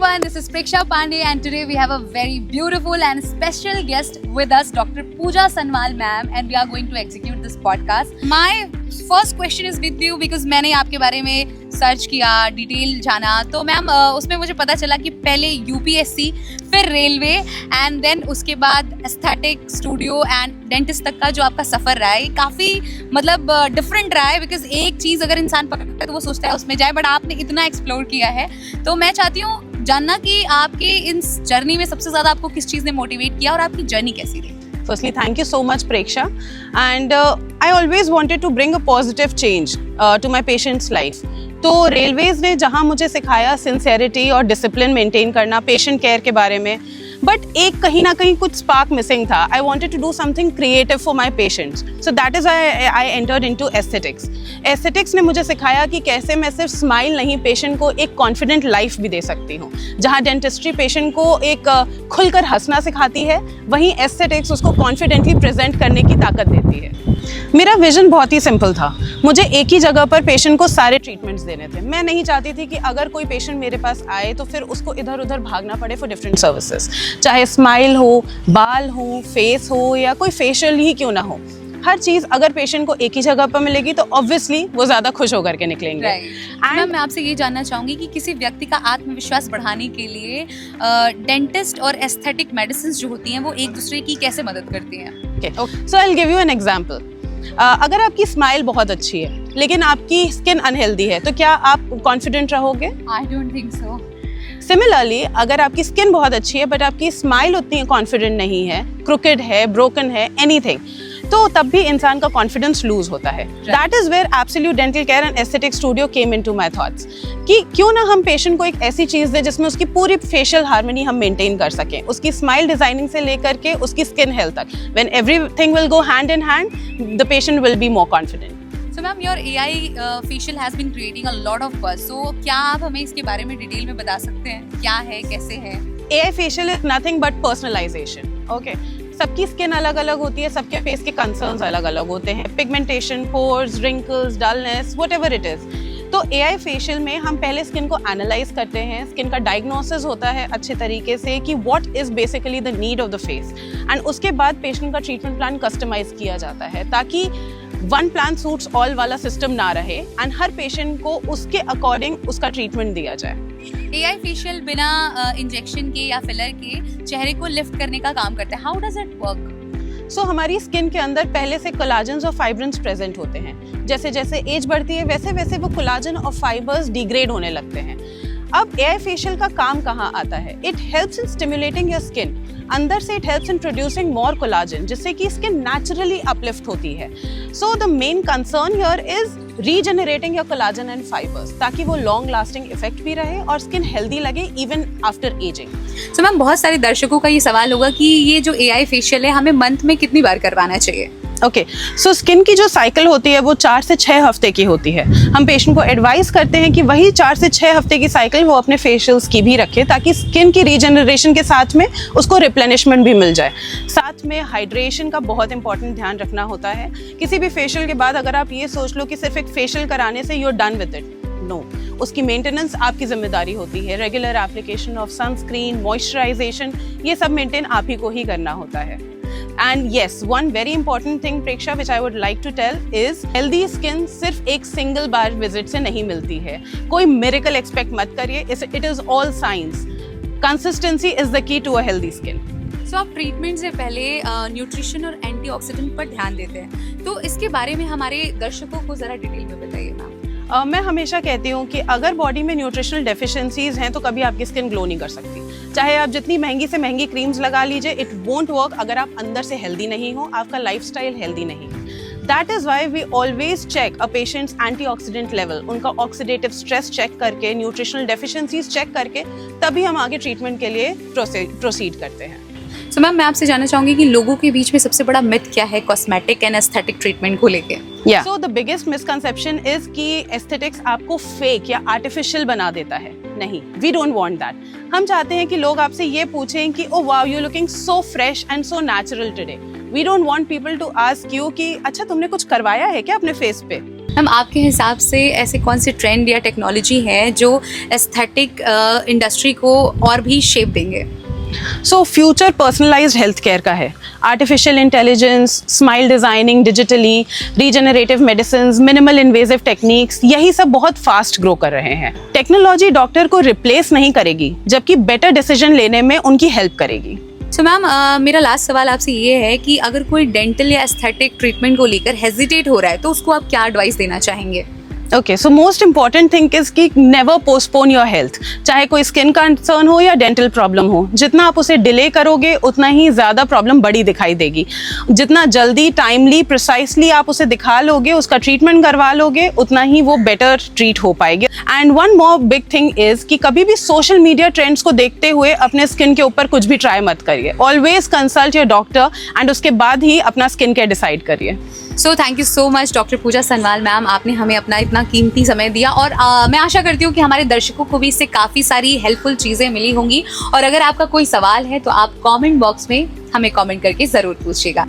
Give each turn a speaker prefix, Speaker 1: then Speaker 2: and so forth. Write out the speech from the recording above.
Speaker 1: everyone, this is Preksha Pandey and today we have a very beautiful and special guest with us, Dr. Pooja Sanwal ma'am, and we are going to execute this podcast. My first question is with you because मैंने आपके बारे में search किया, detail जाना, तो ma'am उसमें मुझे पता चला कि पहले यूपीएससी, फिर रेलवे एंड देन उसके बाद एस्थेटिक, स्टूडियो एंड डेंटिस्ट तक का जो आपका सफ़र रहा है काफ़ी मतलब डिफरेंट रहा है बिकॉज एक चीज़ अगर इंसान पकड़ता है तो वो सोचता है उसमें जाए, बट आपने इतना एक्सप्लोर किया है। तो मैं चाहती हूँ जानना कि आपके इन जर्नी में सबसे ज़्यादा आपको किस चीज़ ने मोटिवेट किया और आपकी जर्नी कैसी रही?
Speaker 2: Firstly, thank you so much, Preksha. And I always wanted to bring a positive change to my patient's life. तो रेलवेज़ ने जहाँ मुझे सिखाया सिंसेरिटी और डिसिप्लिन मेंटेन करना पेशेंट केयर के बारे में, बट एक कहीं ना कहीं कुछ स्पार्क मिसिंग था। I wanted to do something creative for my patients, so that is I entered into aesthetics. Aesthetics ने मुझे सिखाया कि कैसे मैं सिर्फ स्माइल नहीं, पेशेंट को एक कॉन्फिडेंट लाइफ भी दे सकती हूँ। जहाँ डेंटिस्ट्री पेशेंट को एक खुलकर हंसना सिखाती है, वहीं एस्थेटिक्स उसको कॉन्फिडेंटली प्रेजेंट करने की ताकत देती है। मेरा विजन बहुत ही सिंपल था, मुझे एक ही जगह पर पेशेंट को सारे ट्रीटमेंट्स देने थे। मैं नहीं चाहती थी कि अगर कोई पेशेंट मेरे पास आए तो फिर उसको इधर उधर भागना पड़े फॉर डिफरेंट सर्विसेज, चाहे स्माइल हो, बाल हो, फेस हो या कोई फेशियल ही क्यों ना हो। हर चीज़ अगर पेशेंट को एक ही जगह पर मिलेगी तो ऑब्वियसली वो ज़्यादा खुश होकर के निकलेंगे।
Speaker 1: मैम मैं आपसे ये जानना चाहूँगी कि किसी व्यक्ति का आत्मविश्वास बढ़ाने के लिए डेंटिस्ट और एस्थेटिक मेडिसिन जो होती हैं वो एक दूसरे की कैसे मदद करती हैं?
Speaker 2: So I will give you an example. अगर आपकी स्माइल बहुत अच्छी है लेकिन आपकी स्किन अनहेल्दी है तो क्या आप कॉन्फिडेंट रहोगे?
Speaker 1: I don't think so.
Speaker 2: Similarly अगर आपकी स्किन बहुत अच्छी है बट आपकी स्माइल उतनी कॉन्फिडेंट नहीं है, क्रुकेड है, ब्रोकन है, एनीथिंग, तो तब भी इंसान का कॉन्फिडेंस लूज होता है। That is where absolute dental care and aesthetic studio came into my thoughts कि क्यों ना हम पेशेंट को एक ऐसी चीज़ दें जिसमें उसकी पूरी फेशियल हार्मनी हम मेंटेन कर सकें, उसकी स्माइल डिजाइनिंग से लेकर के उसकी स्किन हेल्थ तक। When everything will go hand in hand, the patient will be more confident.
Speaker 1: So ma'am, your AI facial has been creating a lot of buzz. So क्या आप हमें इसके बारे में डिटेल में बता सकते हैं? क्या है, कैसे है?
Speaker 2: AI facial is nothing but personalization. Okay. सबकी स्किन अलग अलग होती है, सबके फेस के कंसर्न्स अलग अलग होते हैं, pigmentation, pores, wrinkles, dullness, whatever it is. तो AI फेशियल में हम पहले स्किन को एनालाइज करते हैं, स्किन का डायग्नोसिस होता है अच्छे तरीके से कि what is basically the need of the face, and उसके बाद पेशेंट का ट्रीटमेंट प्लान कस्टमाइज किया जाता है ताकि वन प्लान सूट्स ऑल वाला सिस्टम ना रहे एंड हर पेशेंट को उसके अकॉर्डिंग उसका ट्रीटमेंट दिया जाए।
Speaker 1: AI फेशियल बिना इंजेक्शन के या फिलर के चेहरे को लिफ्ट करने का काम करता है। How does it work?
Speaker 2: So हमारी स्किन के अंदर पहले से कोलाजन्स और फाइब्रिन्स प्रेजेंट होते हैं। जैसे जैसे एज बढ़ती है वैसे वैसे वो कोलाजन और फाइबर्स डिग्रेड होने लगते हैं। अब AI फेशियल का काम कहाँ आता है? It helps in stimulating your skin. अंदर से it helps in producing more collagen, जिससे कि स्किन नेचुरली अपलिफ्ट होती है। So the main concern here is regenerating your collagen and fibres, ताकि वो लॉन्ग लास्टिंग इफेक्ट भी रहे और स्किन हेल्दी लगे even after ageing.
Speaker 1: So ma'am बहुत सारे दर्शकों का ये सवाल होगा कि ये जो AI फेशियल है हमें मंथ में कितनी बार करवाना चाहिए?
Speaker 2: ओके, सो स्किन की जो साइकिल होती है वो 4 से 6 हफ्ते की होती है। हम पेशेंट को एडवाइस करते हैं कि वही 4 से 6 हफ्ते की साइकिल वो अपने फेशियल्स की भी रखे ताकि स्किन की रीजनरेशन के साथ में उसको रिप्लेनिशमेंट भी मिल जाए। साथ में हाइड्रेशन का बहुत इंपॉर्टेंट ध्यान रखना होता है। किसी भी फेशियल के बाद अगर आप ये सोच लो कि सिर्फ एक फेशियल कराने से you are done with it, no, उसकी मेंटेनेंस आपकी जिम्मेदारी होती है। Regular application of sunscreen, moisturization, ये सब मेंटेन आप ही को ही करना होता है। And yes, one very important thing, Preksha, which I would like to tell is healthy skin सिर्फ एक सिंगल बार विजिट से नहीं मिलती है। कोई मिरेकल एक्सपेक्ट मत करिए, it is all science. Consistency is the key to a healthy skin.
Speaker 1: So आप ट्रीटमेंट से पहले न्यूट्रिशन और एंटीऑक्सीडेंट पर ध्यान देते हैं, तो इसके बारे में हमारे दर्शकों को जरा डिटेल में बताइए मैम।
Speaker 2: मैं हमेशा कहती हूँ कि अगर बॉडी में न्यूट्रिशनल डेफिशिएंसीज हैं तो कभी आपकी स्किन ग्लो नहीं कर सकती। चाहे आप जितनी महंगी से महंगी क्रीम्स लगा लीजिए, इट वोंट वर्क अगर आप अंदर से हेल्दी नहीं हो, आपका लाइफस्टाइल हेल्दी नहीं। That is why we always check a patient's antioxidant level, उनका ऑक्सीडेटिव स्ट्रेस चेक करके, न्यूट्रिशनल डेफिशिएंसीज चेक करके तभी हम आगे ट्रीटमेंट के लिए प्रोसीड करते हैं।
Speaker 1: सो मैम मैं आपसे जानना चाहूंगी कि लोगों के बीच में सबसे बड़ा मिथ क्या है कॉस्मेटिक एंड एस्थेटिक ट्रीटमेंट को लेके?
Speaker 2: So the biggest misconception is कि एस्थेटिक्स आपको फेक या आर्टिफिशियल बना देता है। नहीं, वी डोंट वांट दैट। हम चाहते हैं कि लोग आपसे ये पूछें कि oh wow, you looking so fresh and so natural today. We don't want people to ask you कि अच्छा तुमने कुछ करवाया है क्या अपने फेस पे।
Speaker 1: मैम आपके हिसाब से ऐसे कौन से ट्रेंड या टेक्नोलॉजी है जो एस्थेटिक इंडस्ट्री को और भी शेप देंगे?
Speaker 2: So future personalised health care का है. Artificial intelligence, smile designing digitally, regenerative medicine, minimal invasive techniques, यही सब बहुत फास्ट ग्रो कर रहे हैं. टेक्नोलॉजी डॉक्टर को रिप्लेस नहीं करेगी, जबकि बेटर डिसीजन लेने में उनकी हेल्प करेगी.
Speaker 1: सो मैम मेरा लास्ट सवाल आपसे ये है कि अगर कोई डेंटल या एस्थेटिक ट्रीटमेंट को लेकर हेजिटेट हो रहा है तो उसको आप क्या एडवाइस देना चाहेंगे?
Speaker 2: Okay, so most important thing is कि नेवर पोस्टपोन योर हेल्थ. चाहे कोई स्किन कंसर्न हो या डेंटल प्रॉब्लम हो, जितना आप उसे डिले करोगे उतना ही ज़्यादा प्रॉब्लम बड़ी दिखाई देगी. जितना जल्दी, टाइमली, प्रिसाइसली आप उसे दिखा लोगे, उसका ट्रीटमेंट करवा लोगे, उतना ही वो बेटर ट्रीट हो पाएगी. And one more big thing is कि कभी भी सोशल मीडिया ट्रेंड्स को देखते हुए अपने स्किन के ऊपर कुछ भी ट्राई मत करिए. Always consult your doctor and उसके बाद ही अपना स्किन केयर डिसाइड करिए.
Speaker 1: So thank you so much doctor Pooja Sanwal ma'am, आपने हमें अपना इतना कीमती समय दिया और मैं आशा करती हूँ कि हमारे दर्शकों को भी इससे काफ़ी सारी हेल्पफुल चीज़ें मिली होंगी. और अगर आपका कोई सवाल है तो आप कमेंट बॉक्स में हमें कमेंट करके ज़रूर पूछिएगा.